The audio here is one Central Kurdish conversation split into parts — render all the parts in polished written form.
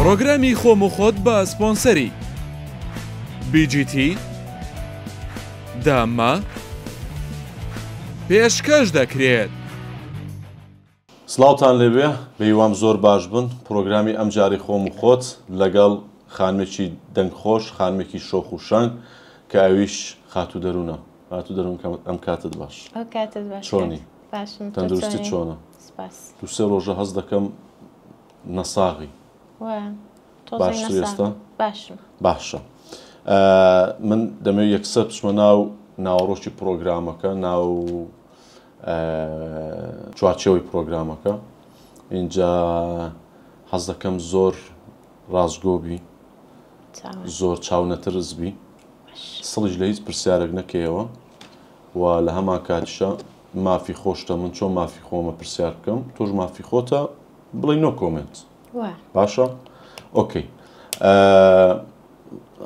پرۆگرامی خۆم و خۆت بە سپۆنسەری BGT داما پێشکەش دەکرێت. سڵاوتان لێبێ بەیوام زۆر باش بن. پرۆگرامی ئەم جاری خۆم و خۆت لەگەڵ خانمێکی دەنگخۆش، خانمێکی شۆخ و شەنگ کە ئەویش خاتوو دەروونە. خاتوو دەروون ئەم کاتت باش. چۆنی؟ تەندروستی چۆنە؟ دوو سێ ڕۆژە هەز دەکەم نەساغی. باشتر ئێستا؟ باشە. من دەمەوێت یەکسەر بچمە ناو ناوەڕۆکی پرۆگرامەکە، ناو چوارچێوەی پرۆگرامەکە. اینجا حەز دەکەم زۆر ڕازگۆبی، زۆر چاونەترزبی، سڵیش لە هیچ پرسیارێک نەکەیەوە و لە هەمان کاتیشە مافی خۆشتە من چۆن مافی خۆمە پرسیار بکەم، تۆش مافی خۆتە بڵێ نۆ کۆمنت. باشە؟ ئۆکەی.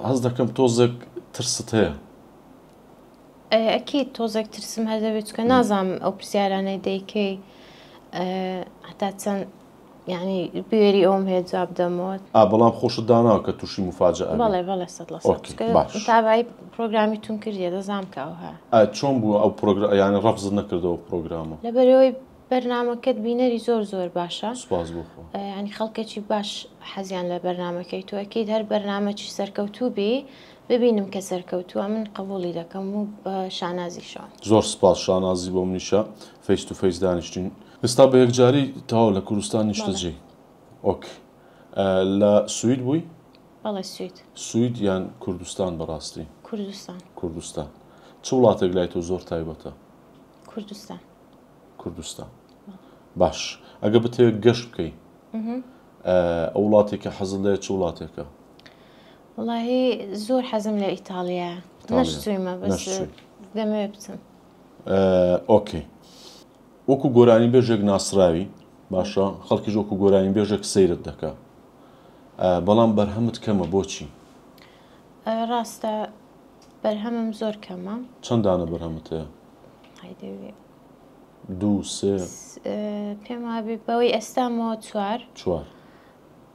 هەز دەکەم تۆزێک ترست هەیە؟ ئەکید تۆزێک ترسم هەر دەبێت چکە نازانم ئەو پرسیارانەی دەیکەی هەتا چەند یعنی بێری ئەوم هەیە جواب دەمەوە. بەڵام خۆشت داناوە کە تووشی مفاجئە بێت. بەڵێ 100% تابایی پرۆگرامی تون کردیە دەزانم کە ئەوها. چۆن بوو ئەو پرۆگرام یعنی ڕەفزت نەکردەوە پرۆگرامە؟ لەبەرەوەی بەرنامەکەت بینەری زۆر باشە. سوپاس بۆ خۆ. ینی خەڵکێکی باش حەزیان لە بەرنامەکەی تۆ ئەکید هەر بەرنامەی سەرکەوتوو بێ ببینم کە سەرکەوتووە من قبولی دەکەم و بە شانازیشەوە. زۆر سپاس شانازی بۆ منیشە. فەیس تو فەیس دانیشتین. ئێستا بە یەکجاری تاوە لە کوردستان نیشتەجێ. ئۆکێ. لە سوید بووی؟ بەڵێ سوید یان کوردستان بەڕاستی؟ کوردستان. چ وڵاتێک لای تۆ زۆر تایبەتە؟ کوردستان. باش. ئەگە بتەوێت گەشت بکەی ئەو وڵاتێکە حەزت لێیە چ وڵاتێکە؟ وڵاهی زۆر حەزم لە ئیتاڵیە. نەشتوویمە بەس دەمەوێت بچم. ئۆکێ. وەکو گۆرانی بێژێک ناسراوی باشە، خەڵکیش وەکو گۆرانی بێژێک سەیرت دەکا، بەڵام بەرهەمت کەمە. بۆچی؟ ڕاستە بەرهەمم زۆر کەمە. چەند دانە بەرهەمت هەیە؟ دوو سێ پێم وابێ بەوەی ئێستامەوە چوار.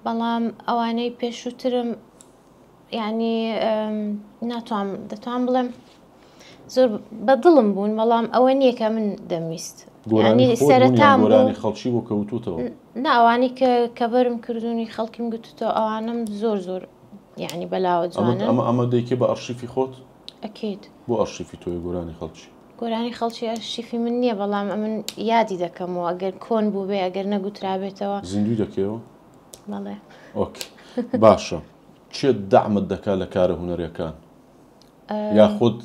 بەڵام ئەوانەی پێشووترم یعنی دەتوان بڵێم زۆر بەدڵم بوون، بەڵام ئەوە نییە کە من دەمیست. گۆرانی خەڵکی بۆ کەوتوتەوە؟ نا ئەوانی کە بەرم کردوونی خەڵکیم گوتوتەوە ئەوانم زۆر یعنی بەلاوە جوانن. ئەمە دەیکێ بە ئەرشیفی خۆت؟ ئەکید. بۆ ئەرشیفی تۆی گۆرانی خەڵکی؟ گۆرانی خەڵکی ئەرشیفی من نییە، بەڵام من یادی دەکەمەوە ئەگەر کۆن بوو بێ ئەگەر نەگوترابێتەوە. زیندوی دەکەیەوە؟ بەڵێ. ئۆکێ. باشە. چێ دەعمت دەکات لە کارە هونەریەکان؟ یاخود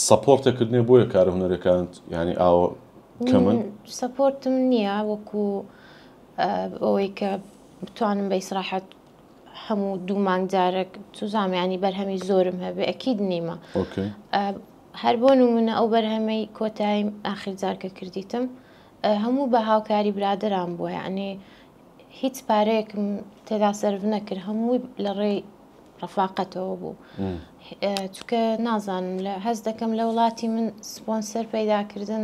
سەپۆرتەکردنێ بۆیە کارە هونەریەکانت ینی ئاوە کەمن؟ سەپۆرتم نییە وەکو ئەوەی کە بتوانم بە ئیسراحەت هەموو دوو مانگ جارێک توزانم ینی بەرهەمی زۆرم هەبێ. ئەکید نیمە. هەر بۆ نمونە ئەو بەرهەمەی کۆتایی ئاخر جار کە کردیتم هەموو بە هاوکاری برادران بووە، یعنی هیچ پارەیەکم تێدا سەرف نەکرد، هەمووی لە ڕێی ڕەفاقەتەوە بوو. چونکە نازانم هەز دەکەم لە وڵاتی من سپۆنسەر پەیداکردن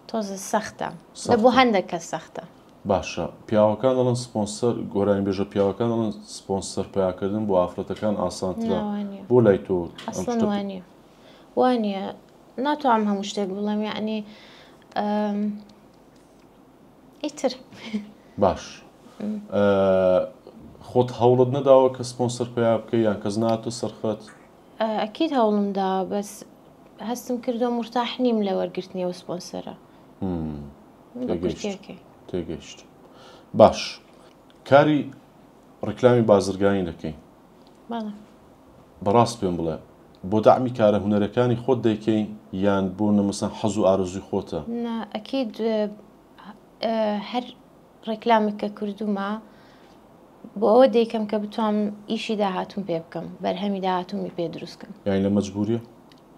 تۆزە سەختە، بۆ هەندێک کەس سەختە. باشە. پیاوەکان دەڵێن سپۆنسەر گۆرانی بێژە پیاوەکان دەڵێن سپۆنسەر پیاکردن بۆ ئافرەتەکان ئاسانترە. بۆ لای تۆ وانە ناتوانم هەموو شتێک بڵێم یعنی ئیتر. باش. خۆت هەوڵت نەداوە کە سپۆنسەر پیا بکەی یان کەس ناتۆ سەرخەت؟ ئەکید هەوڵم داوە بەس هەستم کردو مرتاح نیم لە وەرگرتنیەوە سپۆنسەرە. تێگەیشت. باش. کاری ڕێکلامی بازرگانی دەکەی؟ بەڕاست پێم بڵێ بۆ داعمی کارە هونەرەکانی خۆت دەیکەی یان بۆ نەمەسەن حەز و ئارزوی خۆتە؟ ئەکید هەر ڕێکلامێک کە کردومە بۆ ئەوە دەیکەم کە بتوانم ئیشی داهاتوم پێ بکەم، بەرهەمی داهاتومی پێ دروستکەم. یانی لە مەجبوریە؟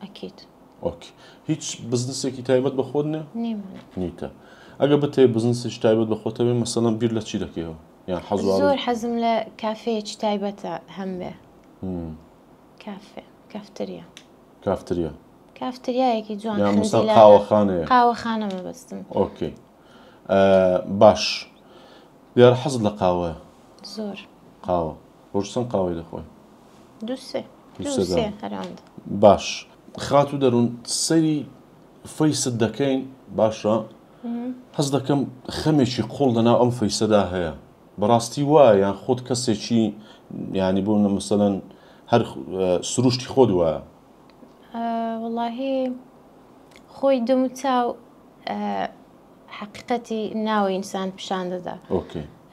ئەکید. ئۆکێ. هیچ بزنسێکی تایبەت بە خۆت نیتە؟ ئەگە بتێ بزنسێکی تایبەت بە خۆتە بێ مەسەڵەن بیر لە چی دەکەیەوە؟ یان زۆر حەزم لە کافەیەکی تایبەتە هەم بێ. کافتریایەکی جوان قاوەخانەیە؟ قاوەخانە مەبەستم. ئۆکێ. باش. دیارە حەزت لە قاوەیە؟ زۆر. قاوە. ڕۆژ چەند قاوەی دەخۆی؟ دووسێ هەراوەندە. باش. خات و دەروون سەیری فەیست دەکەین باشە؟ هەز دەکەم خەمێکی قوڵ لەناو ئەم فەیسەدا هەیە. بەڕاستی وایە یان خۆت کەسێکی یعنی بۆ مەسەلەن هەر سروشتی خۆت وایە؟ وەڵاهی خۆی دەم و چاو حقیقەتی ناوی ئینسان پیشان دەدا.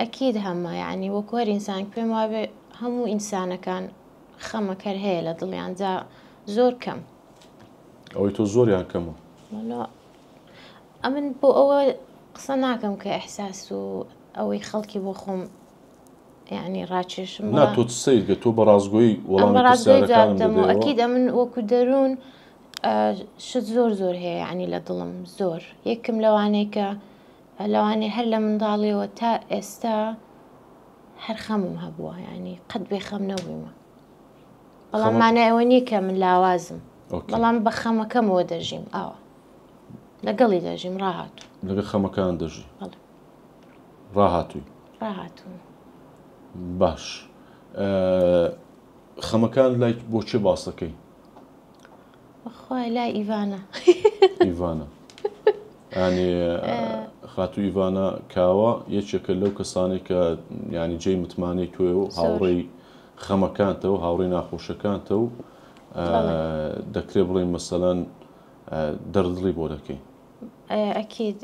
ئەکید هەمە یعنی وەکو هەر ئینسان پێم وابێ هەموو ئینسانەکان خەمەکەر هەیە لە دڵیانجا زۆر کەم. ئەوەی تۆ زۆریان کەمە؟ ئەمن بۆ ئەوە قسە ناکەم کە ئەحساس و ئەوەی خەڵکی بۆ خۆم یعنی ڕاکێشم. نا تۆ سەیرگە تۆ بە ڕازگۆیی وەڵامی پرسیارەکانم دەدەیەوە. ئەکید ئەمن وەکو دەروون شت زۆر هەیە یعنی لە دڵم زۆر. یەکم لەوانەیە کە لەوانەیە هەر لە منداڵیەوە تا ئێستا هەر خەمم هەبووە یعنی قەت بێ خەم نەبوویمە. بەڵام مانای ئەوە نییە کە من لاوازم، بەڵام بە خەمەکەمەوە دەژیم. ئاوە لەگەڵی دەژیم ڕاهاتوو. لەگەڵ خەمەکان دەژی؟ ڕاهاتووی؟ ڕاهاتوو. باش. خەمەکان لای بۆ چێ باس دەکەی؟ بەخوای لای ئیڤانە. ئیڤانە ینی خاتوو ئیڤانە کاوە یەکێکە لەو کەسانێک کە ینی جێی متمانەی توێ و هاوڕێی خەمەکانتەوە هاوڕێی ناخۆشەکانتە و دەکرێت بڵێن مەسەلەن دەردڵی بۆ دەکەی. ئەکید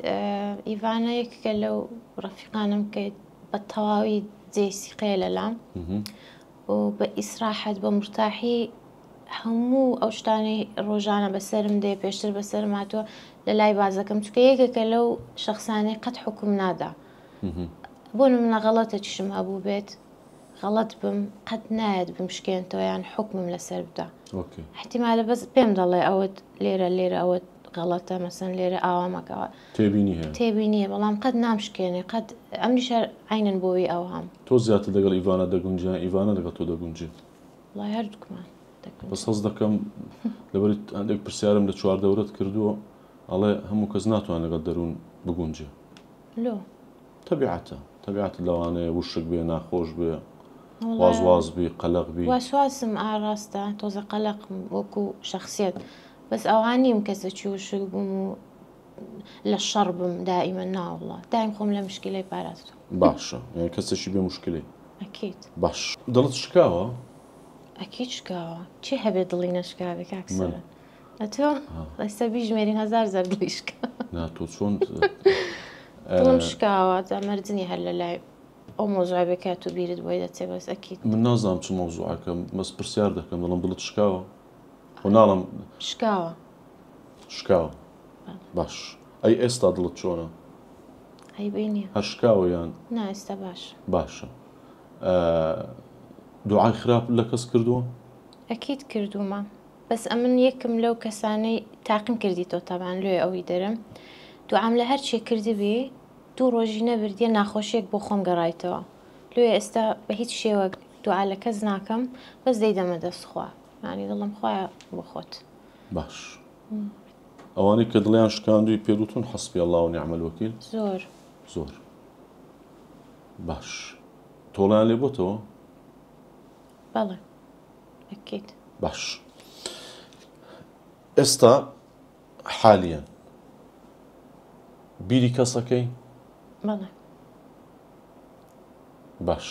ئیڤانە یەکێکە لەو ڕەفیقانم کە بە تەواوی جێسی قەیە لەلام و بە ئیسراحەت بە مرتاحی هەموو ئەو شتانی ڕۆژانە بەسرم دێ پێشتر بەسرم هاتووە لە لای بازەکەم چکە یەکێکە لەو شخصانەی قەت حکوم نادا. بۆ نمونە غەڵەتە چشم هەبوو بێت غەڵەت بم قەت نایەت بمشکێنتەوە یان حکمم لەسەر بدا. احتیمالە بەس پێم دەڵێ ئەوەت لێرە ئەوەت غەڵەتە مەسەن لێرە ئاوامەکەوە تێبینیە بەڵام قەت نامشکێنێ قەت ئەمنیش عینەن بۆی ئەو هەم. تۆ زیاتر لەگەڵ ئیڤانە دەگونجە ئیڤانە لەگەڵ تۆ دەگونجێت؟ وڵای هەردووکمان. بەس هەز دەکەم لەبەری هەندێک پرسیارم لە چواردەورەت کردووە ئەڵێ هەموو کەس ناتوان لەگەڵ دەروون بگونجێ. تەبیعەتە لەوانەیە وشک بێ ناخۆش بێ واز بێ قەلەق بێ. واسواسم ئاڕاستە تۆزە قەلەقم وەکو شخصیت بەس ئەوانیم کەسێکی وشک بووم و لە شەڕ بم دائیمە ناوڵە دایم خۆم لە مشکلەی پاراستم. باشە یعنی کەسێکی بێ مشکلەی؟ ئەکید. باش. دڵت شکاوە؟ ئەکید شکاوە. چی هەبێت دڵی نەشکاوێ کاکسەرە؟ ئەتۆ ئێستا بیژمێرین هەزار زەر دڵی شکاوە. نا تۆ چۆن دڵم شکاوە جامەرجنی هەر لە لای ئەو مۆزوعە بێکات و بیرت بۆی دەچێ بەس ئەکید. من نازانم چ مۆزوعەکە مەس پرسیار دەکەم دڵم دڵت شکاوە؟ خۆ ناڵم شکاوە. باش. ئەی ئێستا دڵت چۆنە؟ ئەی بینیە هەر شکاوە یان؟ نا ئێستا باشە. دوعای خراپ لە کەس کردووە؟ ئەکید کردومە بەس ئەمن یەکم لەو کەسانەی تاقیم کردیتەوە تاوان لێ ئەوی دەرم دوعام لە هەر چێ کردی بێ 2 ڕۆژی نەبردیە ناخۆشیێک بۆ خۆم گەڕایتەوە لێ ئێستا بە هیچ شێوە دوعا لە کەس ناکەم بەس دەیدەمە دەستخوا ینی دڵم خوایە بۆ خۆت. باش. ئەوانەی کە دڵیان شکاندووی پێدوتون حەسبی الله و نیعم الوەکیل؟ زۆر. باش. تۆڵیان لێ بۆتەوە؟ بەڵێ ئەکید. باش. ئێستا حالیان بیری کەسەکەی؟ بەڵێ. باش.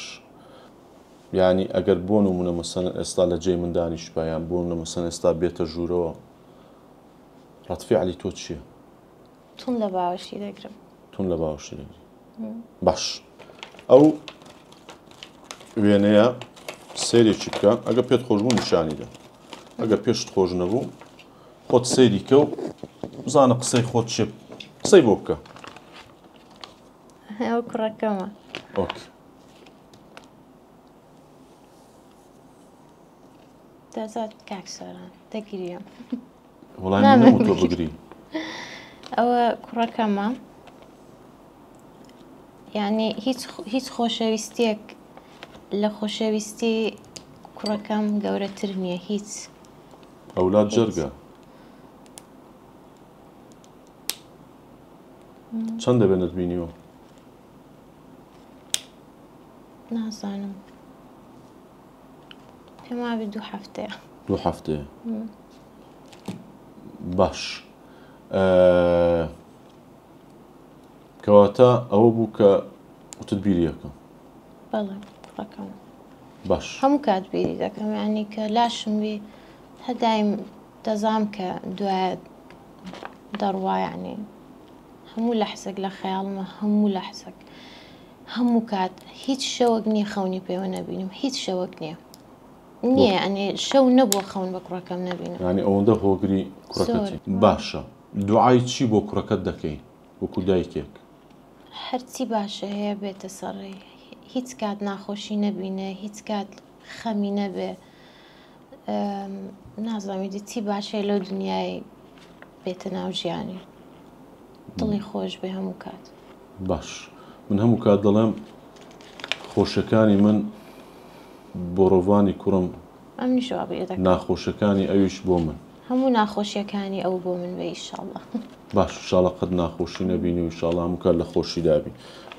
یعنی ئەگەر بۆ نمونە مەسەلەن ئێستا لە جێی من دانیش پایان بۆ نمونە مەسەلەن ئێستا بێتە ژوورەوە ڕەتفیعلی تۆ چییە؟ تون لە باوەشی دەگرم. تون لە باوەشی دەگری. باش. ئەو وێنەیە سەیرێکی بکە ئەگەر پێت خۆش بوو نیشانیدە ئەگەر پێشت خۆش نەبوو خۆت سەیری کە و بزانە قسەی خۆت چێ قسەی بۆ بکە. ئەو کوڕەکەمە. ئۆکێ. دەزات کاکسەران دەگریم. وەڵای من نەبوو تۆ بگری. ئەوە کوڕەکەمە یعنی هیچ خۆشەویستیەک لە خۆشەویستی کوڕەکەم گەورەتر نییە هیچ. ئەولاد جەرگە. چەند دەبێنت بینیوە؟ نازانم پێم وابێ 2 هەفتەیە. 2 هەفتەیە. باش. کەواتە ئەوە بوو کە وتت بیریەکەم. بەڵێ ڕەکەم. باش. هەموو کات بیری دەکەم، یعنی کە لاشم بێ هەدایم دەزام کە دوایە دەڕوا، یعنی هەموو لەحزێک لە خەیاڵمە، هەموو لەحزێک هەموو کات هیچ شەوەک نییە خەونی پێوە نەبینم، هیچ شەوەک نییە. نییە ئەنێ شەو نەبووە خەون بە کوڕەکەم نەبینم. ینی ئەوەندە هۆگری کوڕەکەتی. باشە. دوعای چی بۆ کوڕەکەت دەکەی وەکو دایکێک؟ هەرچی باشە هەیە بێتە سەڕێ، هیچ کات ناخۆشی نەبینێ، هیچ کات خەمی نەبێ، نازانم چی باشەیە لەو دنیای بێتە ناو ژیانی، دڵی خۆش بێ هەموو کات. باش. من هەموو کات دەڵێم خۆشەکانی من بۆ ڕۆڤانی کوڕم، ئەمنیش وا بێ دەکەم، ناخۆشەکانی ئەویش بۆ من، هەموو ناخۆشیەکانی ئەو بۆ من بێ ئینشاڵڵا. باش. ئینشاڵڵا قەت ناخۆشی نەبینی و ئینشاڵڵا هەموو کات لە خۆشی دابی.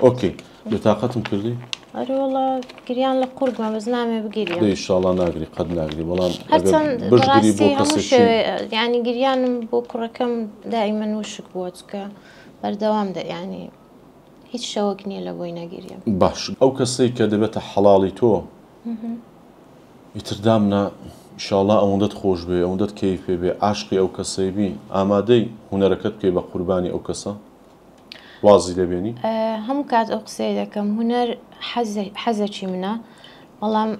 ئۆکەی. بێتاقەتم کردی؟ ئەرێ وەڵا گریان لە قورگمە بەس نامێ بگیرێ. ئینشاڵڵا ناگری، قەت ناگری، بەڵام هەرچەند بەشگری بۆ بەڕاستی هەموو کەسێکی شەوێ یعنی گریانم بۆ کوڕەکەم دائیمەن وشک بووە، چکە بەردەوام یعنی هیچ شەوەک نییە لە بۆی نەگیرێم. باش. ئەو کەسەی کە دەبێتە حەڵاڵی تۆ ئیتر دامنا ئینشاڵڵا ئەوەندەت خۆش بێ، ئەوەندەت کەیف پێ بێ، عاشقی ئەو کەسەی بی، ئامادەی هونەرەکەت بکەی بە قوربانی ئەو کەسە؟ وازی دەبێنی؟ هەموو کات ئەو قسەی دەکەم، هونەر حەزێکی منە، بەڵام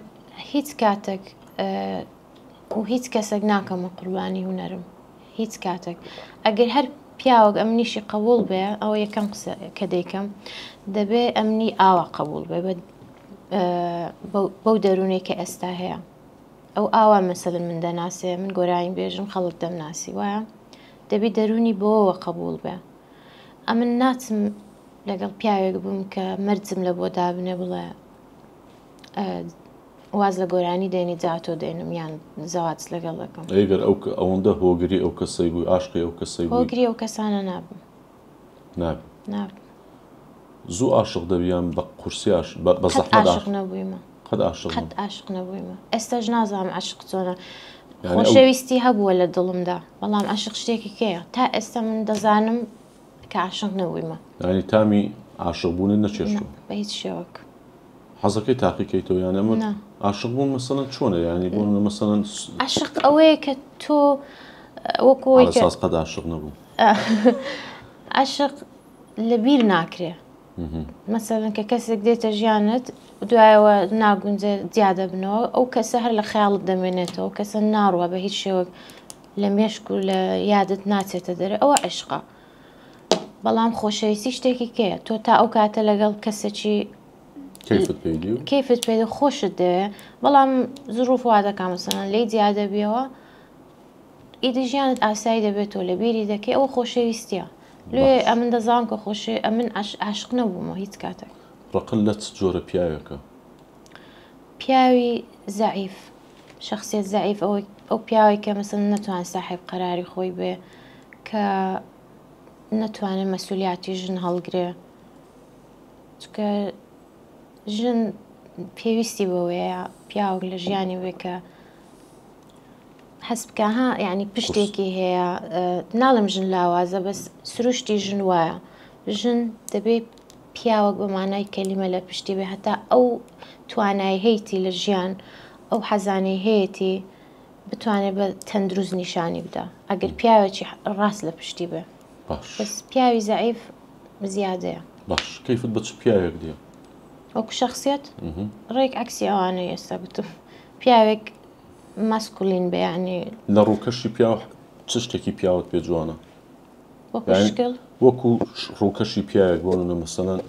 هیچ کاتێک و هیچ کەسێک ناکەمە قوربانی هونەرم، هیچ کاتێک. ئەگەر هەر پیاوەک ئەمنیشی قبول بێ، ئەوە یەکەم قسە کە دەیکەم، دەبێ ئەمنی ئاوا قبول بێ بەو دەروونەی کە ئێستا هەیە. ئەو ئاوا مەسەلەن من دەناسێ، من گۆرانی بێژم خەڵک دەمناسی، وایە دەبێ دەرونی بۆەوە قبول بێ. ئەمن ناچم لەگەڵ پیاوێک بووم کە مەرجم لە بۆ دابنێ بڵێ واز لە گۆرانی دێنی جاتۆ دێنم یان زەواج لەگەڵ دەکەم. ئەگەر ئەوەندە هۆگری ئەو کەسەی بووی، عاشقی ئەو کەسەی بووی، هۆگری ئەو کەسانە نابم. نابم. زوو عاشق دەبیان بە قورسی بە زەحمەت عاشق نەبوویمە، قەت عاشق نەبوویمە. ئێستاش نازانم عاشق چۆنە، خۆشەویستی هەبووە لە دڵمدا، بەڵام عاشق شتێکی کەیە، تا ئێستا من دەزانم کە عاشق نەبوویمە. ینی تامی عاشق بوونت نەچێشتووە بە هیچ شێوەک. حەزەکەی تاقیکەیتەوە یان ئەمە عاشق بوون مەسەڵەن چۆنە؟ ینی بۆ مەسەڵەن عاشق ئەوەیە کە تۆ وەکەوەی ئەساس قەت عاشق نەبوو. عاشق لەبیر ناکرێ. مەسەڵەن کە کەسێک دێتە ژیانت دوایەوە ناگونجێ زیادە بنەوە، ئەو کەسە هەر لە خەیاڵت دەمێنێتەوە، کەسە ناڕوە بە هیچ شێوەک لە مێشک و لە یادت ناچێتە دەرێ، ئەوە عشقە. بەڵام خۆشەویستی شتێکی کەیە، تۆ تا ئەو کاتە لەگەڵ کەسێکی کەیفت پێ خۆشت دەوێ، بەڵام زروف وا دەکا مەسەڵەن لێی زیادە بێەوە ئیدی ژیانت ئاسایی دەبێتەوە لە بیری دەکەی، ئەوە خۆشەویستیە. لێ ئەمن دەزانم کە ئەمن عاشق نەبوومە هیچ کاتێک. ڕقل لە چ جۆرە پیاوێکە؟ پیاوی زەعیف، شخصیت زەعیف، ئەو پیاوی کە مەسەڵەن نەتوان ساحب قەراری خۆی بێ، کە نەتوانێت مەسئولیاتی ژن هەڵگرێ، چکە ژن پێویستی بەوەیە پیاوەک لە ژیانی بێ کە حەز بکە ها، یعنی پشتێکی هەیە، ناڵم ژن لاوازە، بەس سروشتی ژن وایە، ژن دەبێت پیاوەک بە مانای کەلیمە لە پشتی بێ، هەتا ئەو توانای هەیەی لە ژیان، ئەو حەزانەی هەیەی بتوانێت بە تەندروست نیشانی بدە، ئەگەر پیاوێکی ڕاست لە پشتی بێ. بەس پیاوی زەعیف زیادەیە. باش. کەیفت بە چ پیاوێک دیە؟ وەکو شخصیت ڕێک عەکسی ئەوانەیە ئێستا گوتم، پیاوێک ماسکولین بێ، یعنی لە ڕووکەشی پیاو چ شتێکی پیاوت پێ جوانە؟ وەکو شکل وەکو ڕووکەشی پیاوێک بۆنە مەسەڵەن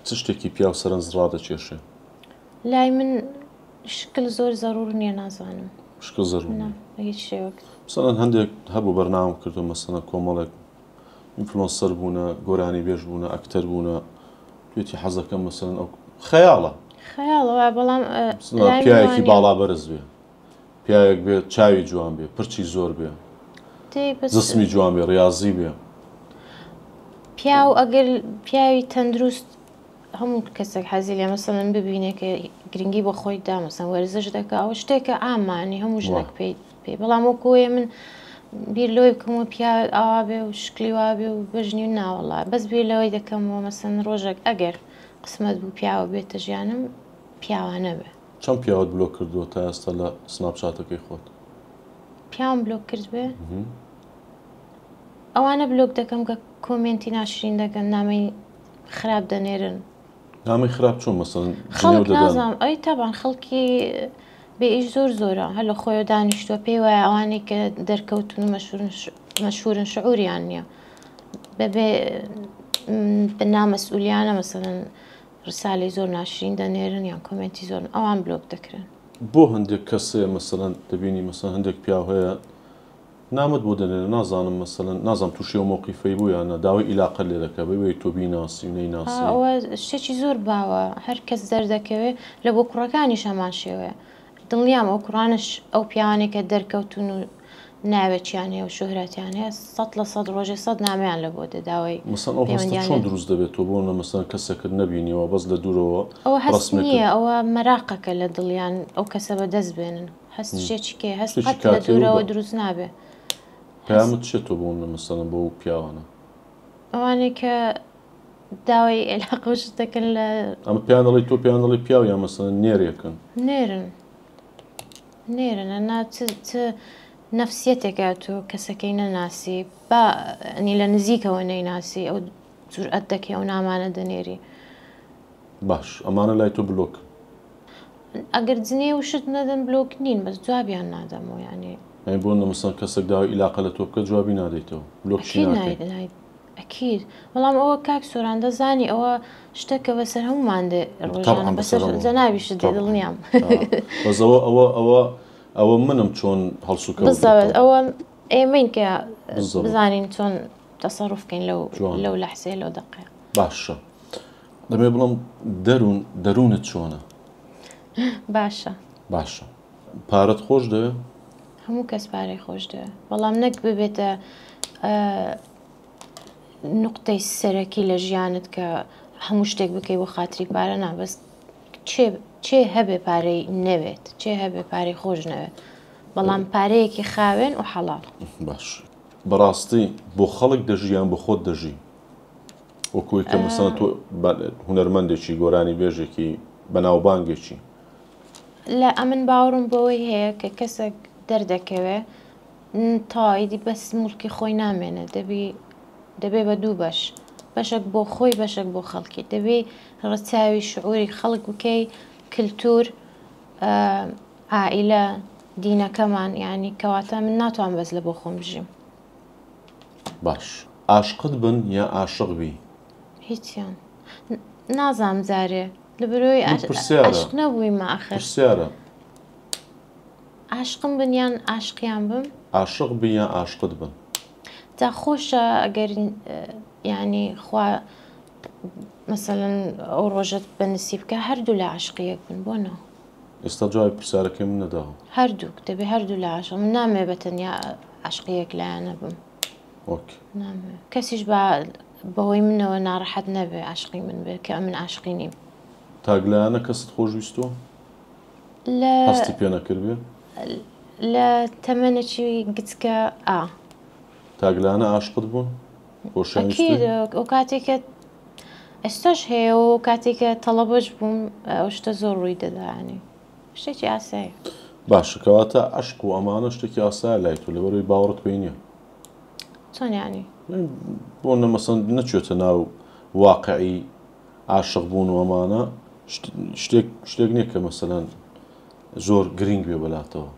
چ شتێکی پیاو سەرنج ڕادەکێشێ؟ لای من شکل زۆر زەڕور نییە، نازانم شکل زەڕور هیچ شێوەک. مەسەڵەن هەندێک هەبوو بەرنامەم کردو، مەسەڵەن کۆمەڵێک ئینفلۆنسەر بوونە، گۆرانی بێژ بوونە، ئەکتەر بوونە، توێتی حەزەکەم مەسەڵەن ئەو خەیاڵە بەڵام پیاوێکی باڵا بەرز بێ، پیاوێک بێ چاوی جوان بێ، پرچی زۆر بێ، جسمی جوان بێ، ڕاضی بێ. پیاو ئەگەر پیاوی تەندروست هەموو کەسێک حەزی لێ مەسەڵەن ببینێت کە گرنگی بۆ خۆی دا مەسەڵەن وەرزش دەکات ئەوە شتێکە ئامانی هەموو ژنێک پێی بەڵام وەکوێ من بیر لەوەی بکەمەوە پیا ئاوا بێ و شکلی وا بێ و بەژنی و ناوەڵا بەس بیر لەوەی دەکەمەوە مەسەڵەن ڕۆژێک ئەگەر قسمەت بوو پیاوە بێتە ژیانم پیاوانە بێ. چەند پیاوت بلۆک کردووە تا ئێستا لە سناپچاتەکەی خۆت؟ پیاوم بلۆک کرد بێ ئەوانە بلۆک دەکەم کە کۆمنتی ناشرین دەکەن نامەی خراپ دەنێرن. نامی خراپ چۆن مەسەڵەن خەڵک نازانم ئەی تابان خەڵکی بێ ئیش زۆرە هەر لە خۆی دانیشتووە پێی وایە ئەوانەی کە دەرکەوتون مەشهورن شعوریان نییە بەبێ نامەسئولیانە مەسەڵەن ڕسالەی زۆر ناشرین دەنێرن یان کۆمنتی زۆر ئەوان بلۆک دەکرن. بۆ هەندێک کەسێ مەسەڵەن دەبینی مەسەڵەن هەندێک پیاو هەیە نامت بۆ دەنێرن نازانم مەسەڵەن نازانم تووشی و مۆقیفەی بوو یانە داوای ئیلاقە لێ دەکە بەوەی تۆ بیناسی و نەیناسی. ئەوە شتێکی زۆر باوە هەر کەس دەردەکەوێت لە بۆ کوڕەکانیش هەمان شێوەیە دڵنیام ئەو کوڕانش ئەو پیاوانێکە دەرکەوتون و ناوێکیان هەیە و شوهرەتیان هەیە 100% ڕۆژێ 100 نامیان لە بۆ دەداوای مەسەڵەن ئەو هەستە چۆن دروست دەبێت تۆ بۆ مەسەڵەن کەسێکت نەبینیەوە بەس لە دوورەوە ئەوە هەست نییە ئەوە مەراقەکە لە دڵیان ئەو کەسە بەدەست بێنن هەست شتێکی کێ هەست لە دوورەوە دروست نابێ. پامت چێت تۆ بۆ مەسەڵەن بۆ پیاوانە ئەوانەی کە داوای عێلاقەش دەکەن لە ئەمە پیانەڵی تۆ پیانەڵی پیاو یان مەسەڵەن نێرێکن نێرن ئەنا نەفسیەتێکە تۆ کەسەکەی نەناسی بەنی لە نزیکەوە نەیناسی ئەو جورئەت دەکەی ئەو نامانە دەنێری. باش ئەمانە لای تۆ بلۆک ئەگەر جنێ و شت نەدەن بلۆک نین بەس جوابیان نادەمەوە یانی بۆ مەسەڵەن کەسێک داوای ئیلاقە لە تۆ بکە جوابی نادەیتەوە بلۆکشی ناکەیت. ئەکید بەڵام ئەوە کاک سۆران دەزانی ئەوە شتێکە بەسەر هەمومان دێ ڕۆژانە بەسەر جەنابیش دێ دڵنیام بەزەوە ئەوە منم چۆن هەڵسوکە بزەوێت ئەوە ئێمەین کە بزانین چۆن تەسەڕوف بکەین لەو لەحسێ لەو دەقێ. باشە دەمێ بڵم دەروونت چۆنە؟ باشە پارەت خۆش دەوێ؟ هەموو کەس پارەی خۆش دەوێ بەڵام نەک ببێتە نقطەی سەرەکی لە ژیانت کە هەموو شتێک بکەی بۆ خاتری پارە نابەست چێ هەبێ پارەی نەوێت چێ هەبێ پارەی خۆش نەوێت بەڵام پارەیەکی خاوێن و حەڵاڵ. باش بەڕاستی بۆ خەڵک دەژیان بۆ خۆت دەژی وەکوی کە مەسەڵەن تۆ هونەرمەندێکی گۆرانی بێژێکی بەناوبانگێکی لە ئەمن باوەڕم بەوەی هەیە کە کەسێک دەردەکەوێ تاوایدی بەس مولکی خۆی نامێنێت دەبێ بە دوو بەشێک بۆ خۆی بەشێک بۆ خەڵکی دەبێ ڕەچاوی شعوری خەڵک بکەی کللتور عائیلە دینەکەمان یعنی کەواتە من ناتوان بەس لە بۆ خۆم بژیم. باش عاشقت بن یا عاشق بی؟ هیچیان نازام جارێ لە بەرۆی عاشق نەبوویمە ئاخر پرسیارە عاشقم بن یان عاشقیان بم؟ عاشق بن یا عاشقت بن؟ تا خۆشە ئەگەر یعنی خوا مەسەڵەن ئەو ڕۆژەت بەنسیب بکە هەردوو لە عاشقیەک بن بۆنەوە. ئێستا جوابی پرسیارەکەی من نەداوە. هەردووک دەبێ هەردوو لە عاشق من نامێ بەتەنیا عاشقیەک لایەنە بم. نامێ کەسیش بەهۆی منەوە ناڕەحەت نەبێ عاشقی من بێ کە من عاشقی نیم. تاگلایانە کەست خۆشویستوە؟ هەستی پێ نەکرد بێ؟ لە تەمەنێکی گچکە تاگلایانە عاشقت بوون؟ ئەو کاتێکە ئێستاش هەیە و کاتێکە تەڵەبەش بووم ئەو شتە زۆر ڕووی دەدایانی شتێکی ئاسایی. باشە کەواتە عشق و ئەمانە شتێکی ئاسایە لای تۆ لەبەرەوەی باوەڕت پێی نییە؟ چۆن یانی؟ بۆ مەسەڵەن نەچێتە ناو واقعی عاشق بوون و ئەمانە شتێک نییە کە مەسەڵەن زۆر گرنگ بێ بەلاتەوە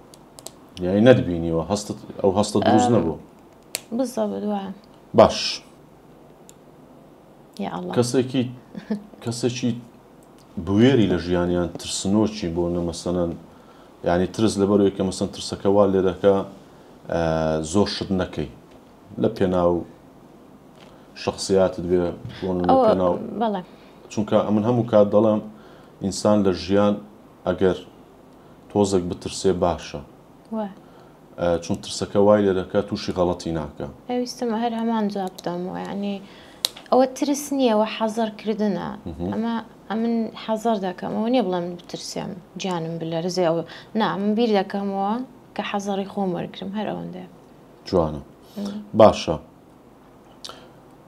یانی نەتبینیوە ئەو هەستە دروست نەبوو. بزەوە دوایە. باش کەسێکی بوێری لە ژیانیان ترسنۆکی بۆ نەمەسەڵەن یعنی ترس لەبەرەوەی کە مەسەڵەن ترسەکە وا لێ دەکا زۆر شت نەکەی لە پێناو شخصیاتت بێ پێناو چونکە ئەمن هەموو کات دەڵێم ئینسان لە ژیان ئەگەر تۆزێک بترسێ باشە چون ترسەکە وای لێ دەکات تووشی غەڵەتی ناکە. ئەویستمە هەر هەمان جواب بدەمەوە یعنی ئەوە ترس نییەوە حەزەر کردنە ئەمە من حەزەر دەکەم ئەوە نییە بڵێم بترسێم گیانم بلەرزێ ئەوە نا من بیر دەکەمەوە کە حەزەڕی خۆم وەرگرم هەر ئەوەندەیە جوانە باشە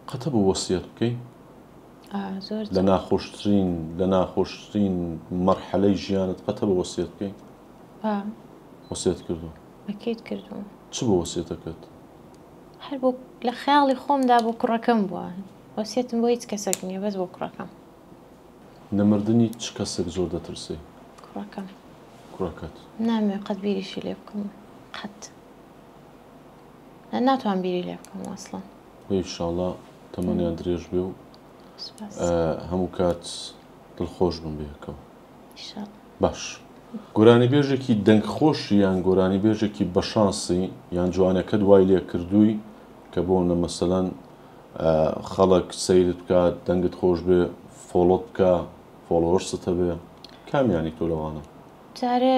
قەتە بە وەسیەت بکەی زۆر لە ناخۆشترین مەرحەلەی ژیانت قەتە بە وەسیەت بکەی وەسیەت کردو ئەکەیت کردوم چ بە وەسیەتەکەت هەر بۆ لە خەیاڵی خۆمدا بۆ کوڕەکەم بووە وەسیەتم بۆ هیچ کەسێک نییە بەس بۆ کوڕەکەم نەمردنی چ کەسێک زۆر دەترسی کوڕەکەت نامێ قەت بیریشی لێ بکەم قەت ناتوان بیری لێ بکەم ئەسڵەن ئینشاڵڵا تەمەنیان درێژ بێ و هەموو کات دڵخۆش بم بێکەوە باش گۆرانی بێژێکی دەنگخۆشی یان گۆرانی بێژێکی بەشانسی یان جوانەکە دوای لێ کردووی کە بۆ نە مەسەلەن خەڵک سەیرت بکات دەنگت خۆش بێ فۆڵۆت بکە فۆڵۆوەرستە بێ کامیانی تۆ لەوانە جارێ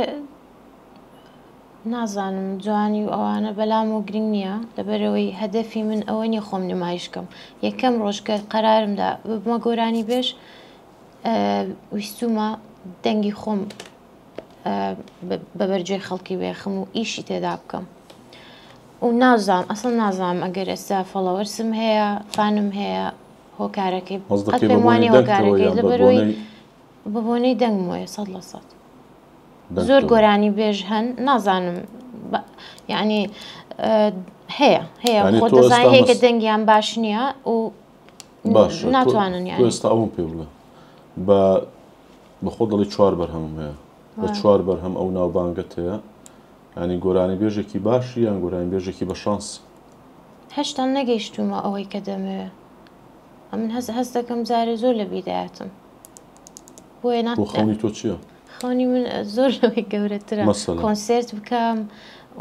نازانم جوانی و ئەوانە بەلام و گرنگ نییە لەبەرەوەی هەدەفی من ئەوە نیە خۆم نمایشکەم یەکەم ڕۆژکە قەرارمدا ببمە گۆرانی بێژ ویستومە دەنگی خۆم بەبەرجێ خەڵکی بێخم و ئیشی تێدا بکەم و نازانم ئەسڵ نازانم ئەگەر ئێستا فۆڵۆوەرسم هەیە فانم هەیە هۆکارەکەی پێم وانێ هۆکارەکەی لەبەرەوەی بەبوونەی دەنگم وایە 100% زۆر گۆرانی بێژ هەن نازانم یعنی هەیە خۆ دەزانانی هەیە کە دەنگیان باش نییە و ناتوانن ئێستا ئەوم پێ بڵێ بە خۆ دڵی 4 بەرهەمم هەیە بە 4 بەرهەم ئەو ناوبانگەت هەیە ینی گۆرانی بێژێکی باشی یان گۆرانی بێژێکی بە شانسی هەشتان نەگەیشتومە ئەوەی کە دەمەوێت من هەست دەکەم جارێ زۆر لە بیدایەتم بۆیە بۆ خەونی تۆ چییە؟ خەونی من زۆر لەوەی گەورەترە کۆنسێرت بکەم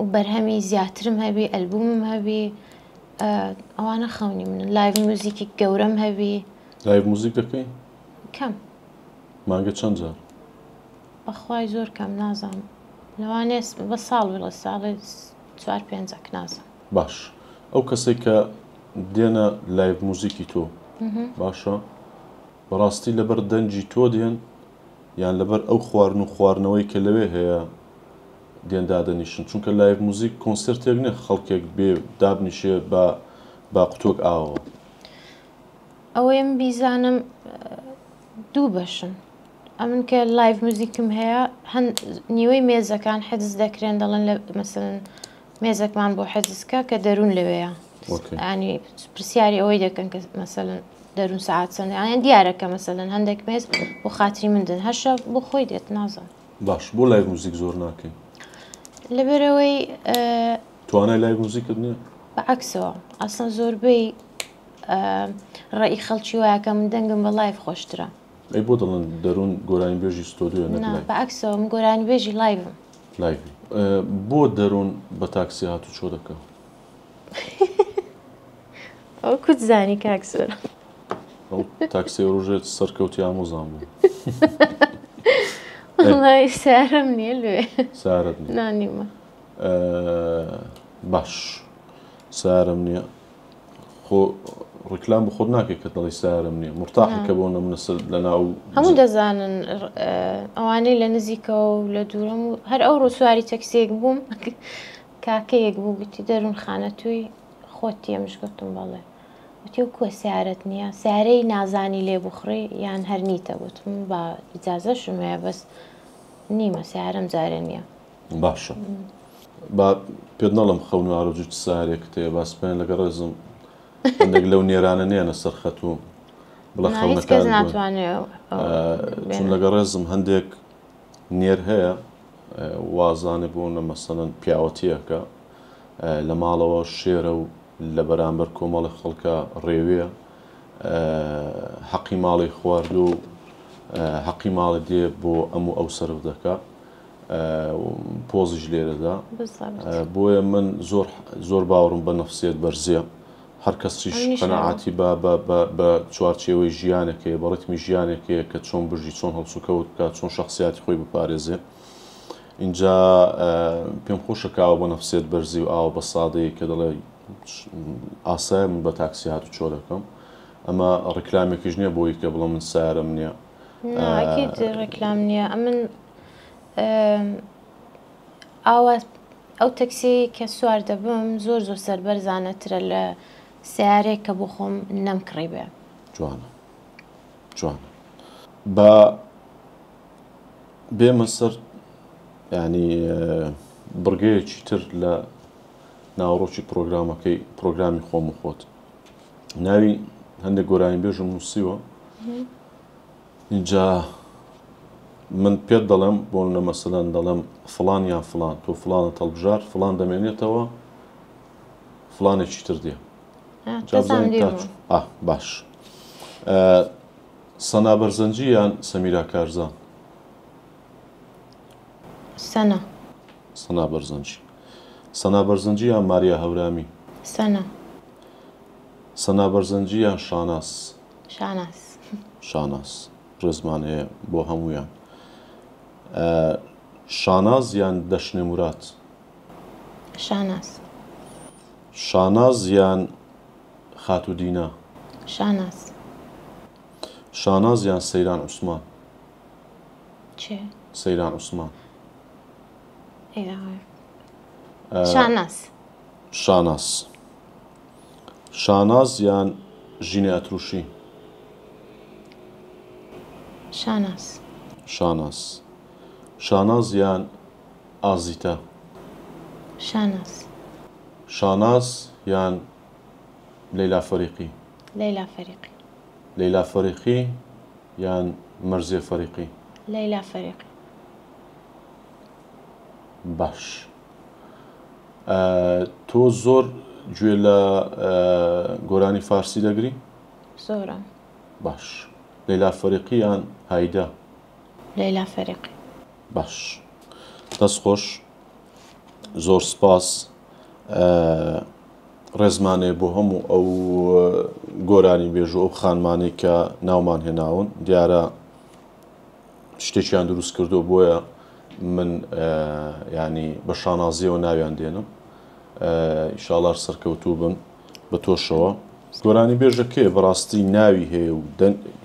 و بەرهەمی زیاترم هەبی ئەلبومم هەبی ئەوانە خەونی من لایڤ موزیکی گەورەم هەبی لایڤ موزیک دەکەی؟ کەم مانگە چەند جار؟ بەخوای زۆر کەم نازانم لەوانێ بە ساڵ بڵە ساڵی 4-5 نازانم باش ئەو کەسێک کە دێنە لایڤ موزیکی تۆ باشە بەڕاستی لەبەر دەنجی تۆ دێن یان لەبەر ئەو خواردن و خواردنەوەی کە لەوێ هەیە دێندادەنیشن چونکە لایڤ موزیک کۆنسرتێک نێ خەڵکێک بێ دابنیشێ با قوتۆک ئاوەوە ئەوەیم بیزانم دوو بەشن ئەمن کە لایڤ موزیکم هەیە هەند نیوەی مێزەکان حەجز دەکرێن دەڵێن لە مەسەلەن مێزەکمان بۆ حەجزکە کە دەروون لەوەیە ینی پرسیاری ئەوەی دەکەن کە مەسەلەن دەروون سەعات چەندە یان دیارەکە مەسەلەن هەندێک مێز بۆ خاتری مندن هەشە بۆ خۆی دێت نازان باش بۆ لایڤ موزیک زۆر ناکەین لەبەرەوەی توانای لایڤ موزیکت نییە بەعکسەوە ئەسڵەن زۆربەی ڕێی خەڵکی وایە من دەنگم بە لایڤ خۆشترە ئەی بۆ دەڵێن دەروون گۆرانی بێژی ستۆدیۆ بەعکسەوە من گۆرانی بێژی لایڤم لایڤی بۆ دەروون بە تاکسی هاتوو چۆ دەکە ئەو کوت زانی کاکسەر ئەو تاکسی ڕۆژێت سەرکەوتی ئامۆزان بوو سارم نییە لێ سارت نانیمە باش سارم نییە خۆ ڕکلام بە خۆت ناکەی کە دڵی سارم نییە مرتاحەکە بۆ نەمنەسەر لە ناو هەموو دەزانن ئەوانەی لە نزیکەوە و لە دوورم و هەر ئەو ڕۆسواری تەکسێک بووم کاکەیەک بوو گوتی دەروون خانە توی خۆت ئەمش گوتم بەڵێ وتی و کووە سیارەت نییە سارەی نازانی لێ بخڕی یان هەر نیتە گوتم بە ئیجازەشم هەیە بەس نیمە سیارەم جارە نییە باشە با پێت نەڵم خەون و ئاڕۆژی سارێکت هەیە باسپێن لەگە ڕێزم هەندێک لەو نێرانە نیانە سەرخەت و بڵە خەونەکان ناتوانێت چون لەگە ڕێزم هەندێک نێر هەیە وازانێ بۆ نە مەسەلەن پیاوەتیەکە لە ماڵەوە شێرە و لە بەرامبەر کۆمەڵی خەڵکە ڕێوێ حەقی ماڵی خوارد و حەقی ماڵی دێ بۆ ئەموو ئەو سەرف دەکا پۆزیش لێرەدا بۆیە من زۆر باوەڕم بە نەفسیەت بەرزێ هەر کەسیش قەنەعاتی بە چوارچێوەی ژیانێکەیە بە ڕێتمی ژیانێکەیە کە چۆن بژی چۆن هەڵسوکەوت بکە چۆن شەخصیاتی خۆی بپارێزێ اینجا پێم خۆشەکەوە بە نەفسیەت بەرزی و ئاوە بە سادەیە کە دەڵێ ئاسایە من بە تاکسی هاتو چۆ دەکەم ئەمە ڕێکلامێکیش نییە بۆی کە بڵێ من سیارەم نییە. ئەکید ڕێکلام نییە. ئەمن ئاوا ئەو تەکسی کە سوار دەبم زۆر سەربەرزانەترە لە سیارێک کە بۆ خۆم نەمکڕی بێ. جوانە جوانە. بە بێمە سەر ینی بڕگەیەکی تر لە ناوڕۆکی پرۆگرامی خۆم و خۆت. ناوی هەندێک گۆرانی بێژم نووسیوە. اینجا من پێت دەڵێم بۆ نە مەسەلەن دەڵێم فڵان یان فڵان تۆ فڵانە تەڵبژار فڵان دەمێنێتەوە فڵانێکی تر دێ. باش. سەنا بەرزەنجی یان سەمیرا کارزان؟ سەنا. سەنا بەرزەنجی. سەنا بەرزەنجی یان ماریا هەورامی؟ سەنا. سەنا بەرزەنجی یان شاناس؟ شاناس. شاناس ڕێزمان هەیە بۆ هەموویان. شاناز یان دەشنێ مورات؟ شاناس. شاناز یان خاتودینا؟ شاناس. شاناز یان سەیران عوسمان؟ چێ؟ سەیران عوسمان. شاناس. شاناس. شاناز یان ژینێ ئەتروشی؟ شاناس. شاناس. شاناز یان ئازیتا؟ شاناس. شاناز یان لەیلا فەریقی؟ لەیلا فەریقی. لەیلا فەریقی یان مەرزێ فەریقی؟ لەیلا فەریقی. باش. تۆ زۆر گوێ لە گۆرانی فارسی دەگری؟ زۆرە. باش. لەیلا فەریقی یان هایدا؟ لەیلا فەریقی. باش. دەست خۆش. زۆر سپاس. ڕێزمانێ بۆ هەموو ئەو گۆرانی بێژ و ئەو خانمانەی کە ناومان هێناون دیارە شتێکیان دروست کردو بۆیە من ینی بە شانازیەوە ناویان دێنم. ئیشاڵار سەرکەوتوو بن بە تۆشەوە. گۆرانی بێژە کێ بەڕاستی ناوی هەیە و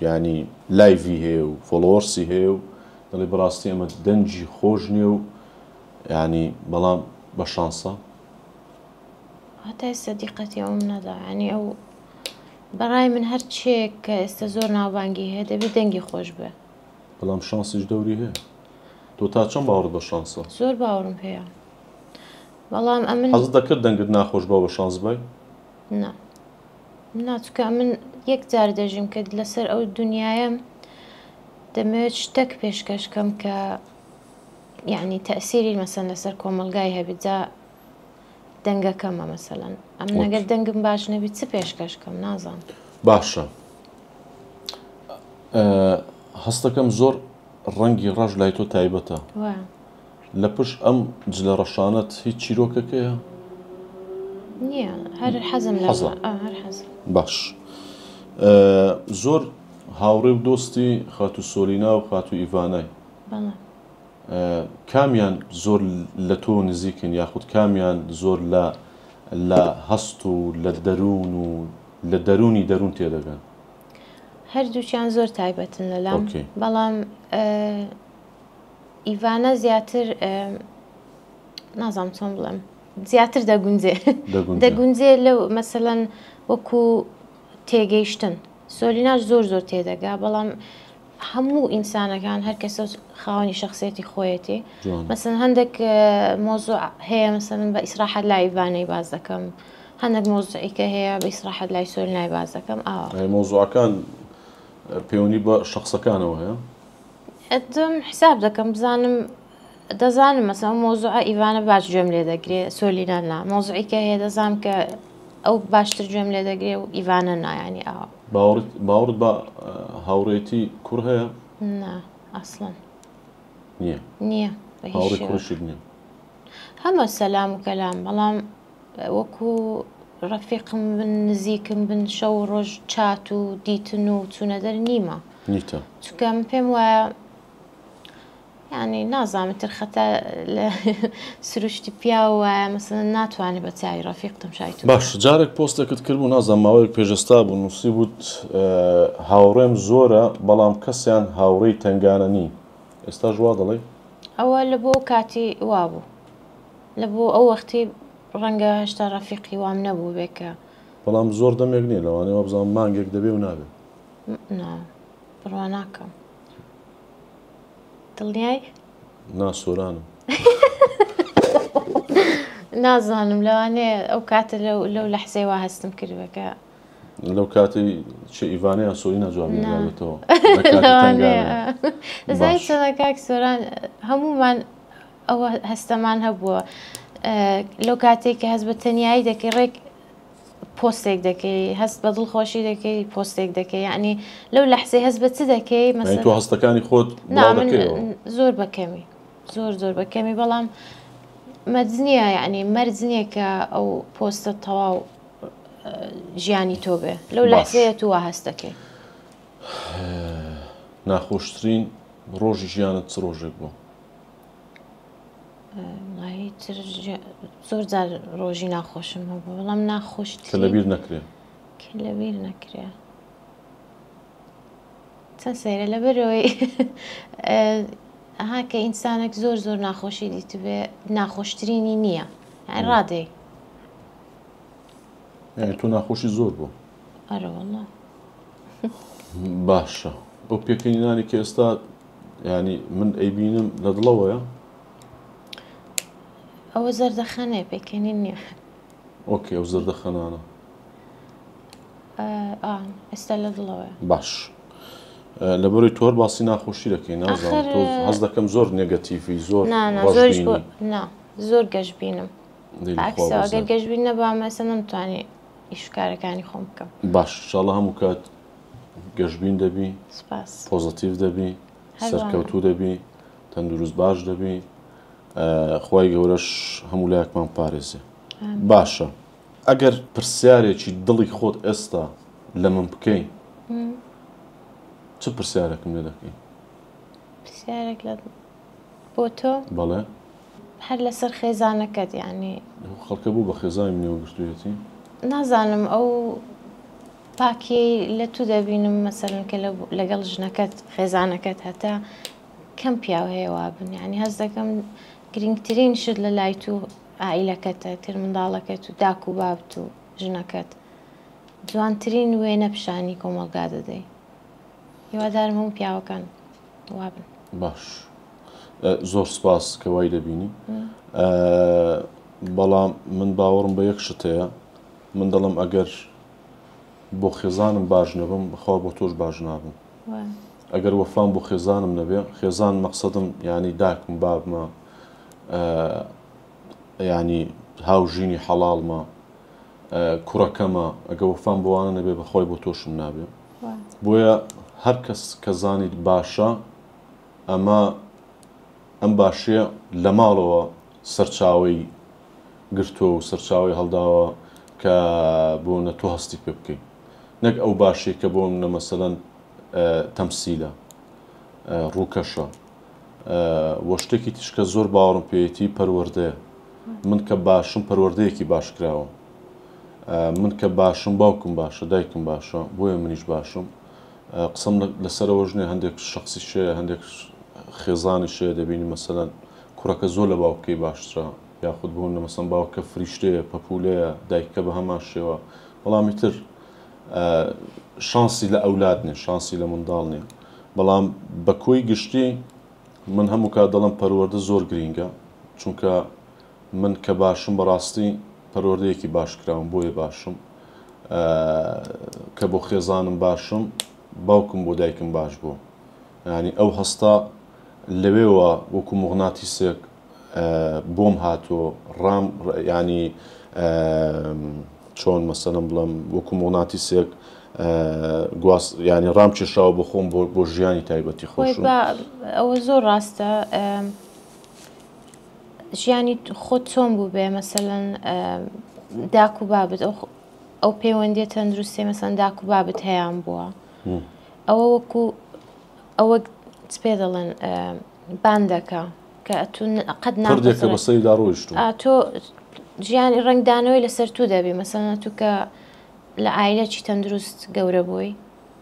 ینی لایڤی هەیە و فۆلۆوەرسی هەیە و دەڵێ بەڕاستی ئەمە دەنجی خۆش نییە و ینی بەڵام بە شانسە هەتا ئێستا دیقەتی ئەوم نەدا. ینی ئەو بەڕای من هەر چێک کە ئێستا زۆر ناوبانگی هەیە دەبێت دەنگی خۆش بێ. بەڵام شانسیش دەوری هەیە. تۆ تا چەند باوەڕ بە شانسە؟ زۆر باوەڕم هەیە. بەڵام ئەمن حەزت دەکرد دەنگت ناخۆش بە شانس بای؟ نا. ناچکە من یەک جار دەژیم کە لەسەر ئەو دنیاە دەمەوێت شتێک پێشکەشکەم کە یعنی تەسیری مەسەن لەسەر کۆمەلگای هەبێت جا دەنگەکەمە مەسەلەن ئەم نەگەر دەنگم باش نەبێت چ پێشکەشکەم نازانم. باشە. هەستەکەم زۆر ڕەنگی ڕەش لای تۆ تایبەتە. لە پشت ئەم جلە ڕەشانەت هیچ چیرۆکەکەیە؟ نییە. هەر حەزم لە هەر حەزم. باش. زۆر هاوڕێ و دۆستی خاتو سۆلینا و خاتو ئیڤانای. بەڵێ. کامیان زۆر لە تۆ نزیکن یاخود کامیان زۆر لە هەست و لە دەروون و لە دەرونی دەروون تێدەگەن؟ هەردووچیان زۆر تایبەتن لەلام. بەڵام ئیڤانە زیاتر نازانم چۆن بڵێم زیاتر دەگونجێ لەو مەسەلەن وەکو تێگەیشتن. سۆلیناش زۆر تێدەگا بەڵام هەموو ئینسانەکان هەر کەسە خاوەنی شخصیەتی خۆیەتی. مەسەن هەندێک مۆزوع هەیە مەسەن بە ئیسراحەت لای ئیڤانەی باز دەکەم. هەندێک مۆزوعیکە هەیە بە ئیسراحەت لای سۆلینای باز دەکەم. مۆزوعەکان پەیوەندی بە شخصەکانەوە هەیە؟ ئەدەم حساب دەکەم دەزانم مەسەن مۆزوعە ئیڤانە باش گوێم لێ دەگرێت سۆلینا نا. مۆزوعیکە هەیە دەزانم کە ئەو باشتر گوێم لێ دەگرێت و ئیڤانە نایانی ئاوا. باوەڕت بە هاوڕێتی کوڕ هەیە؟ نا ئەسڵەن نییە. هاوڕێی کوڕشت نییە. هەمە سەلام و کەلام بەڵام وەکو ڕەفیقم بن نزیکم بن شەو ڕۆژ چات و دیتن و چوونە دەر نیمە. نیتە. چکەم پێم وایە يعني نازم ترختا سروشتي بيا مثلا ناتواني بتاعي رفيقتم شايتو باش جارك بوستك تكربو نازم ماويك بيجستاب ونصيبوت هاوريم زورا بلام كسيان هاوري تنغاناني استاج واضلي أول لبو كاتي وابو لبو أو وقتي رنجا هشتا رفيقي وام نبو بك بلام زور دم يقني لو أنا وابزام مانجك دبي ونابي نعم برواناكم دڵنیای؟ ناسوورانم نازانم لەوانەیە ئەو کاتە لەو لەحزەی وا هەستم کردوەکە لەو کاتی چ ئیڤانەیە سۆی نەجوابێتەوە دەزانی چۆنە کاک سۆران هەمومان ئەوە هەستەمان هەبووە لەو کاتێک کە هەست بە تەنیایی دەکەی ڕێک پۆستێک دەکەی هەست بە دڵخۆشی دەکەی پۆستێک دەکەی یعنی لەو لەحزەی هەست بە چ دەکەی تۆ هەستەکانی خۆت زۆر بەکەمی زۆر بەکەمی بەڵام مەرج نییە یعنی مەرج نییە کە ئەو پۆستە تەواو ژیانی تۆ بێ لەو لەحزەیە تو وا هەست دەکەی ناخۆشترین ڕۆژی ژیانت چ ڕۆژێک بوو زۆر جار ڕۆژی ناخۆشم هەبوو بەڵام ناخۆشترین کە لەبیر نەکرێ کە لەبیر نەکرێ چەند سەیرە لەبەرەوەی ئەها کە ئینسانێک زۆر ناخۆشی دیتبێ ناخۆشترینی نییە یعنی ڕادەی یعنی تۆ ناخۆشی زۆر بوو ئەرە وەڵڵا باشە بۆ پێکەنینانی کە ئێستا ینی من ئەیبینم لە دڵەوەیە ئەوە زەردەخەنەیە پێکەنین نییە ئۆکێ ئەو زەردەخەنانە ئێستا لە دڵەوەیە باش لەبەرەوەی تۆر باسی ناخۆشی دەکەی نازانم تۆ هەست دەکەم زۆر نێگەتیڤی زۆر زۆر گەشتبینم ئەگەر گەشتبین نەبام مەسە نەمتوانی ئیشکارەکانی خۆم بکەم باش ئینشاڵڵا هەموو کات گەشتبین دەبی پۆزیتیڤ دەبی سەرکەوتوو دەبی تەندروست باش دەبی خوای گەورەش هەموو لایەکمان پارێزێ باشە ئەگەر پرسیارێکی دڵی خۆت ئێستا لە من بکەین چ پرسیارێکم لێ دەکەی پرسیارێک بۆ تۆ بەڵێ هەر لەسەر خێزانەکەت یعنی خەڵکە بوو بە خێزانی منێوە گرتوویەتی نازانم ئەو پاکی لە تو دەبینم مەسەرن کە لەگەڵ ژنەکەت خێزانەکەت هەتا کەم پیاو هەیە وابن یعنی هەست دەکەم گرنگترین شت لە لای تو ئائیلەکەتە تر منداڵەکەت و داک و بابت و ژنەکەت جوانترین وێنە پیشانی کۆمەڵگا دەدەی هیوادارم هەموو پیاوەکان وابن باش زۆر سپاس کە وای دەبینی بەڵام من باوەڕم بە یەک شتەیە من دەڵم ئەگەر بۆ خێزانم باش نەبم بەخوا بۆ تۆش باش نابم ئەگەر وەفام بۆ خێزانم نەبێ خێزان مەقسەدم ینی داکم بابمە ینی هاوژینی حەڵاڵمە کوڕەکەمە ئەگە وەفام بۆوانە نەبێ بەخۆی بۆ تۆشم نابێ بۆیە هەر کەس کە زانیت باشە ئەم باشیە لە ماڵەوە سەرچاوی گرتووە و سەرچاوی هەڵداوە کە بۆ نە تۆ هەستی پێ بکەیت نەک ئەو باشی کە بۆ منە مەسەلەن تەمسیلە ڕووکەشە وە شتێکی تشکە زۆر باوەڕم پێیەتی پەروەردەیە من کە باشم پەروەردەیەکی باش کراوە من کە باشم باوکم باشە دایکم باشە بۆیە منیش باشم قسم لەسەرەوە ژنێ هەندێک شخصی شەیە هەندێک خێزانی شەیە دەبینی مەسەلەن کوڕەکە زۆر لە باوکەی باشترە یاخود بوون لە مەسەن باوکە فریشتەیە پەپولەیە دایکەکە بە هەمان شێوە بەڵامی تر شانسی لە ئەولاد نیە شانسی لە منداڵ نیە بەڵام بە کۆی گشتی من هەموو کات دەڵم پەروەردە زۆر گرینگە چونکە من کە باشم بەڕاستی پەروەردەیەکی باش کراوم بۆیە باشم کە بۆ خێزانم باشم باوکم بۆ دایکم باش بوو ینی ئەو هەستا لەوێوە وەکو مغناتیسێک بۆم هاتووە ڕام ینی چۆن مەسەلەن بڵم وەکو مغناتیسێک ینی ڕام کێشاوە بۆ خۆم بۆ ژیانی تایبەتی خۆشم ئەوە زۆر ڕاستە ژیانی خۆت چۆن بوو بێ مەسەلەن داک و بابت ئەو پەیوەندیە تەندروستێ مەسەن داک و بابت هەیەیان بووە ئەوە وەکو ئەوە پێ دەڵێن بان دەکا کە قەت پردێکە بەسەریدا ڕۆیشتووە تۆ ژیانی ڕنگدانەوەی لەسەر تو دەبێ مەسەڵەن تو کە لە ئایلەکی تەندروست گەورە بووی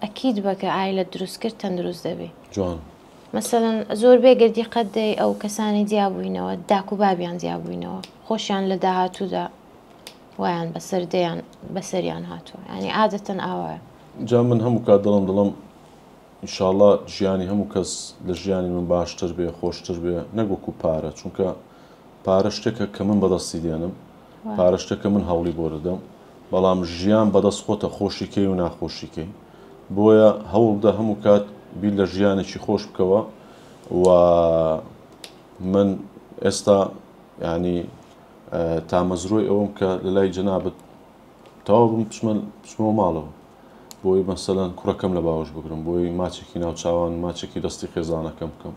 ئەکید بە کە ئایلە دروست کرد تەندروست دەبێ جوان مەسەڵەن زۆر بێگەردی قەت دەی ئەو کەسانی جیابووینەوە داک و بابیان جیابووینەوە خۆشیان لە داهاتوودا وایان بەسەردەیان بەسەریان هاتووە ینی عادەتەن ئاوایە جا من هەموو کات دڵم ئینشاڵڵا ژیانی هەموو کەس لە ژیانی من باشتر بێ خۆشتر بێ نەگوەکو پارە چونکە پارە شتێکە کە من بەدەستی دێنم پارە شتێکە من هەوڵی بۆ دەدەم بەڵام ژیان بەدەست خۆتە خۆشیکەی و ناخۆشیکەی بۆیە هەوڵ بدە هەموو کات بیر لە ژیانێکی خۆش بکەوە و من ئێستا ینی تامەزرۆی ئەوم کە لە لای جەنابەت تەواو بم پچمەوە ماڵەوە بۆی مەسەلەن کوڕەکەم لە باوەش بگرم بۆی ماچێکی ناوچاوان ماچێکی دەستی خێزانەکەم بکەم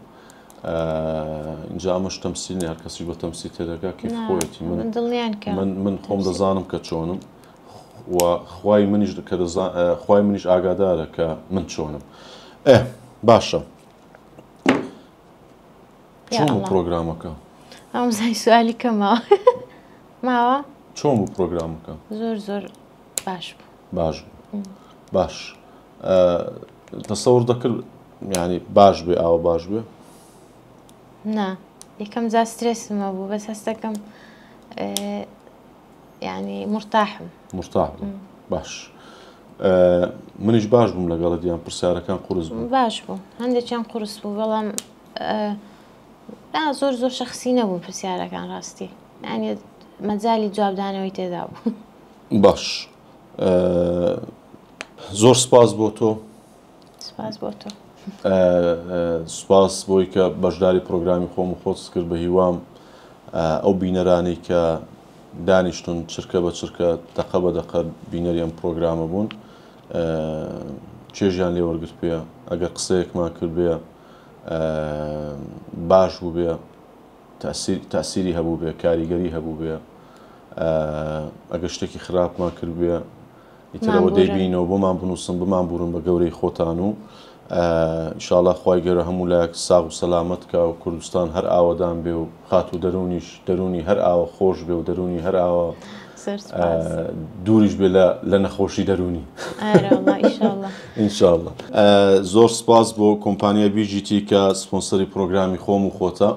اینجا ئەمەش تەمسیل هەر کەسی بە تەمسی تێدەگا کیف خۆیەتی من خۆم دەزانم کە چۆنم و خوای منیش ئاگادارە کە من چۆنم باشە چۆن بوو پرۆگرامەکە ئەمزای سوالی کەمەوە ماوە چۆن بوو پرۆگرامەکە زۆر باش باش باش تەسەور دەکرد ینی باش بێ ئاوە باش بێ نا یەکەم جا سترێسمە بوو بەس هەستەکەم ینی مرتاحم باش منیش باش بووم لەگەڵە دیان پرسیارەکان قورس بوو باش بوو هەندێکیان قورس بوو بەڵام زۆر شەخسی نەبوو پرسیارەکان ڕاستی ینی مەجای جوابدانەوەی تێدا بوو باش زۆر سپاس بۆ تۆ سپاس بۆ تۆ سپاس بۆی کە بەشداری پرۆگرامی خۆم و خۆت کرد بە هیوام ئەو بینەرانی کە دانیشتون چرکە بە چرکە دەقە بە دەقە بینەری ئەم پرۆگرامە بوون چێژیان لێ وەرگرت پێ ئەگەر قسەیەکمان کرد بێ باش بوو بێ تەسیری هەبوو بێ کاریگەری هەبوو بێ ئەگەر شتێکی خراپمان کرد بێ ئیترەوە دەیبینەوە بۆمان بنووسم بمان بورن بە گەورەی خۆتان و ئینشاڵڵا خوای گەورە هەموو لایەک ساغ و سەلامەت کە و کوردستان هەر ئاوەدان بێ و خات و دەرونی هەر ئاوە خۆش بێ و دەرونی هەر ئاوە دووریش بێ لە نەخۆشی دەرونی ئینشاڵڵا زۆر سپاس بۆ کۆمپانیای بیجیتی کە سپۆنسەری پرۆگرامی خۆم و خۆتە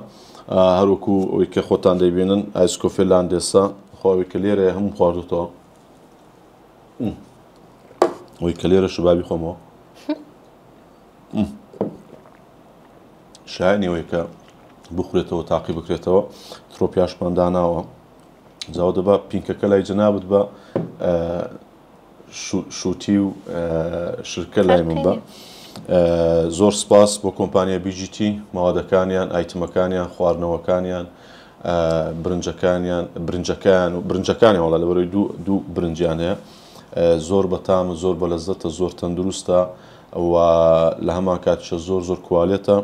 هەروەکو ئەوی کە خۆتان دەیبێنن ئایسکۆفێ لاندێسا خواوی کە لێرە هەموو خواردوتەوە ئەوی کە لێرە شبابی خۆمەوە شایەنەوەی کە بخورێتەوە تاقی بکرێتەوە ترۆپیاشمان داناوە جاوە دەبا پینکەکە لای جەنابەت بە شووتی و شرکە لای من بە زۆر سپاس بۆ کۆمپانیای بیجیتی ماوادەکانیان ئایتمەکانیان خواردنەوەکانیان برنجەکانیان وڵا لەبەرەوەی دوو برنجیان هەیە زۆر بەتامە زۆر بە لەزەتە زۆر تەندروستە و لە هەمان کاتیشە زۆر کوالێتە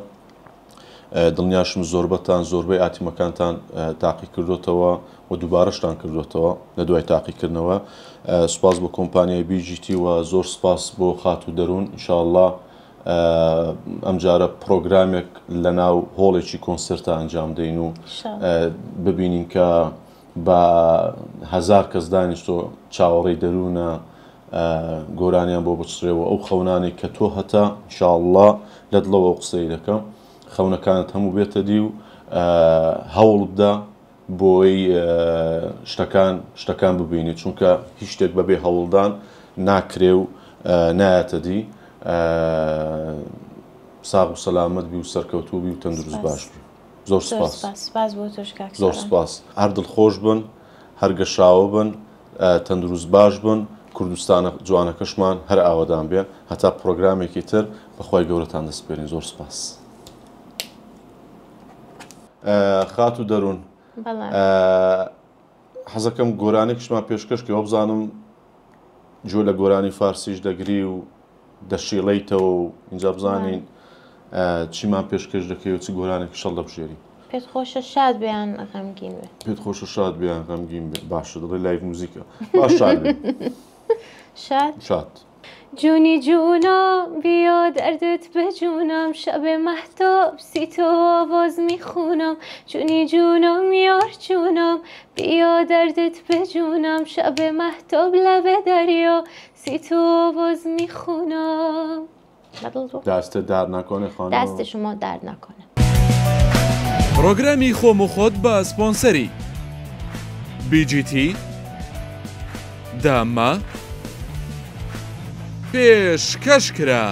دڵنیاشم زۆربەتان زۆربەی ئاتیمەکانتان تاقی کردوتەوە و دووبارەشتان کردوتەوە لە دوای تاقیکردنەوە سپاس بۆ کۆمپانیای بیجیتی و زۆر سپاس بۆ خات و دەروون ئینشاءڵڵا ئەم جارە پرۆگرامێک لە ناو هۆڵێکی کۆنسرتە ئەنجام دەین و ببینین کە بە هەزار کەس دانیشتۆ چاوەڕێی دەروونە گۆرانیان بۆ بچڕێەوە ئەو خەونانی کە تۆ هەتا ئینشاءڵڵا لە دڵەوە قسەی دەکەم خەونەکانت هەموو بێتە دی و هەوڵ بدە بۆی شتەکان ببینیت چونکە هیچ شتێک بەبێ هەوڵدان ناکرێ و نایەتە دی ساغ و سەلامەت بی و سەرکەوتوو بی و تەندروست باش بی زۆر سپاس زۆر سپاس هەر دڵخۆش بن هەر گەشاوە بن تەندروست باش بن کوردستانە جوانەکەشمان هەر ئاوەدان بێ هەتا پرۆگرامێکی تر بەخوای گەورەتان دەسپێرین زۆر سپاس خات و دەروون حەزەکەم گۆرانێکیشمان پێشکەش کە بزانم جۆ لە گۆرانی فارسیش دەگری و دەشیڵەیتەوە و اینجا بزانین چیمان پێشکەش دەکەی و چی گۆرانێکی شەڵ دەبژێری پێت خۆشە شاد بیان غەمگین بێ پێت خۆشە شاد بیان غەمگین بێ باشە دەڵێ لایڤ موزیکە باش شاد بێ شاد جونی جونم بیا دردت به جونم، شب مهتاب سی تو آواز میخونم. جونی جونم یار جونم بیا دردت به جونم، شب مهتاب لب دریا سی تو آواز میخونم. دست درد نکنه خانم. دست شما درد نکنه. پرۆگرامی خۆم و خۆت بە سپۆنسەری BGT دامە پێشکەشکرا.